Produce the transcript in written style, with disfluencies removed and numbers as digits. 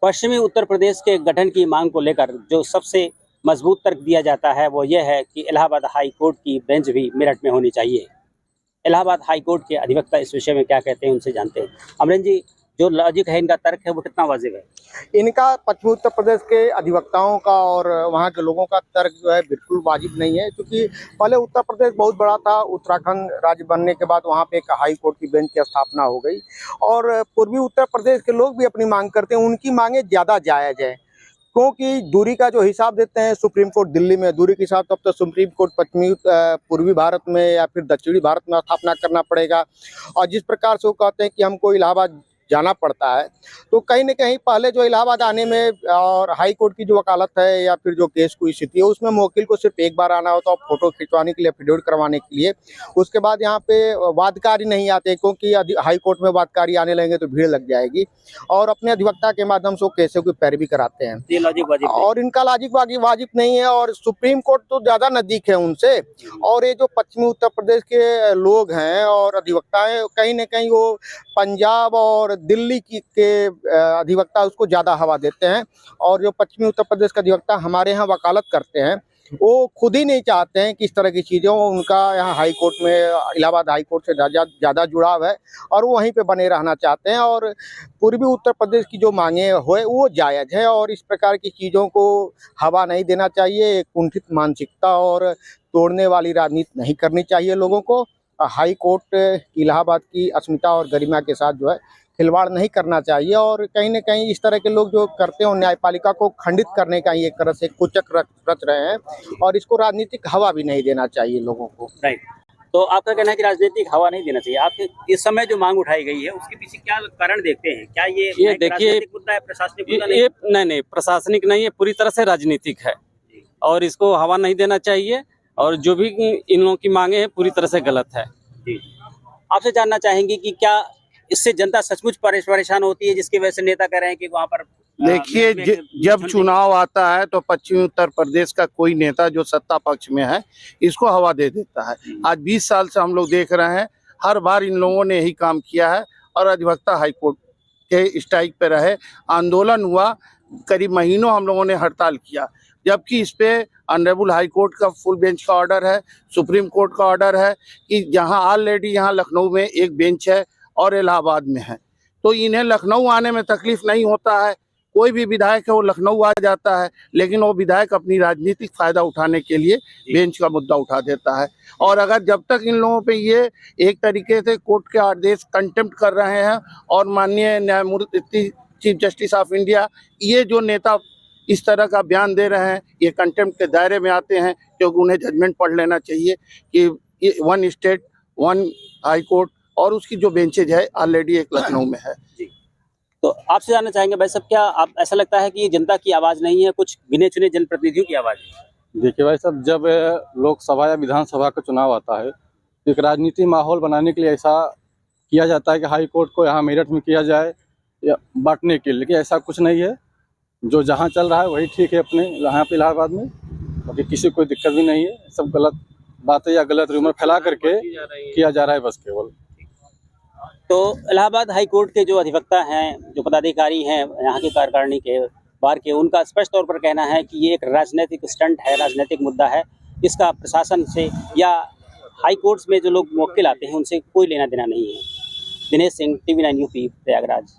पश्चिमी उत्तर प्रदेश के गठन की मांग को लेकर जो सबसे मजबूत तर्क दिया जाता है वो यह है कि इलाहाबाद हाई कोर्ट की बेंच भी मेरठ में होनी चाहिए। इलाहाबाद हाई कोर्ट के अधिवक्ता इस विषय में क्या कहते हैं, उनसे जानते हैं। अमरेंद्र जी, जो लॉजिक है इनका, तर्क है, वो कितना वाजिब है? इनका पश्चिमी उत्तर प्रदेश के अधिवक्ताओं का और वहाँ के लोगों का तर्क जो है बिल्कुल वाजिब नहीं है, क्योंकि पहले उत्तर प्रदेश बहुत बड़ा था। उत्तराखंड राज्य बनने के बाद वहाँ पे एक हाई कोर्ट की बेंच की स्थापना हो गई और पूर्वी उत्तर प्रदेश के लोग भी अपनी मांग करते हैं। उनकी मांगे ज़्यादा जायज़ है, क्योंकि दूरी का जो हिसाब देते हैं सुप्रीम कोर्ट दिल्ली में, दूरी के हिसाब तब तो सुप्रीम कोर्ट पूर्वी भारत में या फिर दक्षिणी भारत में स्थापना करना पड़ेगा। और जिस प्रकार से वो कहते हैं कि हमको इलाहाबाद जाना पड़ता है, तो कहीं न कहीं पहले जो इलाहाबाद आने में और हाई कोर्ट की जो वकालत है या फिर जो केस की स्थिति है, उसमें मुवक्किल को सिर्फ एक बार आना होता है फोटो खिंचवाने के लिए, एफिडेविट करवाने के लिए। उसके बाद यहाँ पे वादकारी नहीं आते, क्योंकि हाई कोर्ट में वादकारी आने लगेंगे तो भीड़ लग जाएगी, और अपने अधिवक्ता के माध्यम से वो केसों की पैरवी कराते हैं। ये लॉजिक वाजिब और इनका लॉजिक वाजिब नहीं है, और सुप्रीम कोर्ट तो ज़्यादा नज़दीक है उनसे। और ये जो पश्चिमी उत्तर प्रदेश के लोग हैं और अधिवक्ता हैं, कहीं न कहीं वो पंजाब और दिल्ली के अधिवक्ता उसको ज़्यादा हवा देते हैं। और जो पश्चिमी उत्तर प्रदेश के अधिवक्ता हमारे यहाँ वकालत करते हैं, वो खुद ही नहीं चाहते हैं कि इस तरह की चीज़ें। उनका यहाँ हाई कोर्ट में, इलाहाबाद हाई कोर्ट से ज़्यादा जुड़ाव है और वो वहीं पे बने रहना चाहते हैं। और पूर्वी उत्तर प्रदेश की जो मांगे हुए वो जायज़ है, और इस प्रकार की चीज़ों को हवा नहीं देना चाहिए। कुंठित मानसिकता और तोड़ने वाली राजनीति नहीं करनी चाहिए लोगों को। हाई कोर्ट इलाहाबाद की अस्मिता और गरिमा के साथ जो है खिलवाड़ नहीं करना चाहिए, और कहीं न कहीं इस तरह के लोग जो करते हैं न्यायपालिका को खंडित करने का एक तरह से कुचक रच रहे हैं, और इसको राजनीतिक हवा भी नहीं देना चाहिए लोगों को। राइट। तो आपका कहना है कि राजनीतिक हवा नहीं देना चाहिए। आपके इस समय जो मांग उठाई गई है उसके पीछे क्या कारण देखते हैं? क्या ये देखिए, मुद्दा है, प्रशासनिक मुद्दा नहीं, प्रशासनिक नहीं है, पूरी तरह से राजनीतिक है, और इसको हवा नहीं देना चाहिए। और जो भी इन लोगों की मांगे हैं पूरी तरह से गलत है। आपसे जानना चाहेंगे कि क्या इससे जनता सचमुच परेशान होती है, जिसकी वजह से नेता कह रहे हैं कि वहाँ पर देखिए, जब चुनाव आता है तो पश्चिमी उत्तर प्रदेश का कोई नेता जो सत्ता पक्ष में है इसको हवा दे देता है। आज 20 साल से हम लोग देख रहे हैं, हर बार इन लोगों ने यही काम किया है, और अधिवक्ता हाईकोर्ट के स्ट्राइक पे रहे, आंदोलन हुआ, करीब महीनों हम लोगों ने हड़ताल किया, जबकि इस पे ऑनरेबल हाई कोर्ट का फुल बेंच का ऑर्डर है, सुप्रीम कोर्ट का ऑर्डर है कि जहां ऑलरेडी यहाँ लखनऊ में एक बेंच है और इलाहाबाद में है, तो इन्हें लखनऊ आने में तकलीफ नहीं होता है। कोई भी विधायक है वो लखनऊ आ जाता है, लेकिन वो विधायक अपनी राजनीतिक फायदा उठाने के लिए बेंच का मुद्दा उठा देता है। और अगर जब तक इन लोगों पे ये एक तरीके से कोर्ट के आदेश कंटेम्प्ट कर रहे हैं, और माननीय न्यायमूर्ति चीफ जस्टिस ऑफ इंडिया, ये जो नेता इस तरह का बयान दे रहे हैं, ये कंटेम्प्ट के दायरे में आते हैं, क्योंकि उन्हें जजमेंट पढ़ लेना चाहिए कि one state one high court, और उसकी जो बेंचेज है ऑलरेडी एक लखनऊ में है। तो आपसे जानना चाहेंगे भाई साहब, क्या आप ऐसा लगता है कि ये जनता की आवाज़ नहीं है, कुछ गिने चुने जनप्रतिनिधियों की आवाज़ है? देखिए भाई साहब, जब लोकसभा या विधानसभा का चुनाव आता है तो एक राजनीति माहौल बनाने के लिए ऐसा किया जाता है कि हाई कोर्ट को यहाँ मेरठ में किया जाए या बांटने के लिए, लेकिन ऐसा कुछ नहीं है। जो जहाँ चल रहा है वही ठीक है अपने यहाँ पे इलाहाबाद में, बाकी किसी को कोई दिक्कत भी नहीं है। सब गलत बातें या गलत रूमर फैला करके किया जा रहा है बस केवल। तो इलाहाबाद हाई कोर्ट के जो अधिवक्ता हैं, जो पदाधिकारी हैं यहाँ की कार्यकारिणी के बार के, उनका स्पष्ट तौर पर कहना है कि ये एक राजनीतिक स्टंट है, राजनीतिक मुद्दा है। इसका प्रशासन से या हाई कोर्ट्स में जो लोग मुवक्किल आते हैं उनसे कोई लेना देना नहीं है। Dinesh Singh, TV9 UP, Prayagraj.